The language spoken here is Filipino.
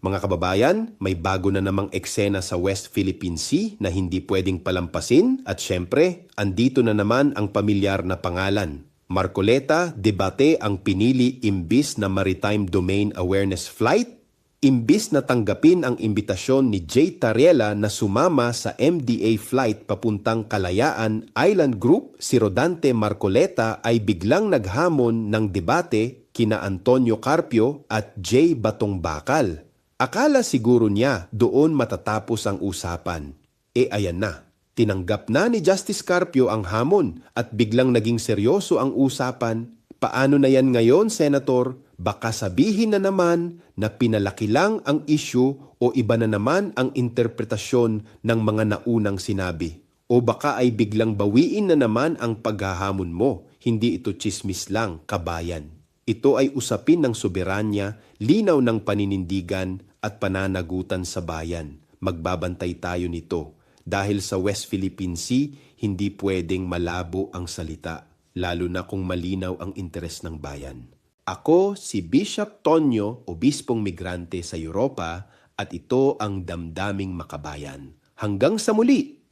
Mga kababayan, may bago na namang eksena sa West Philippine Sea na hindi pwedeng palampasin at syempre, andito na naman ang pamilyar na pangalan. Marcoleta Debate ang pinili imbis na Maritime Domain Awareness Flight. Imbis na tanggapin ang imbitasyon ni Jay Tariela na sumama sa MDA flight papuntang Kalayaan Island Group, si Rodante Marcoleta ay biglang naghamon ng debate kina Antonio Carpio at Jay Batong Bakal. Akala siguro niya doon matatapos ang usapan. Ayan na, tinanggap na ni Justice Carpio ang hamon at biglang naging seryoso ang usapan. Paano na yan ngayon, Senator? Baka sabihin na naman na pinalaki lang ang issue o iba na naman ang interpretasyon ng mga naunang sinabi. O baka ay biglang bawiin na naman ang paghahamon mo. Hindi ito tsismis lang, kabayan. Ito ay usapin ng soberanya, linaw ng paninindigan at pananagutan sa bayan. Magbabantay tayo nito. Dahil sa West Philippine Sea, hindi pwedeng malabo ang salita, lalo na kung malinaw ang interes ng bayan. Ako si Bishop Tonyo, obispong migrante sa Europa, at ito ang Damdaming Makabayan. Hanggang sa muli!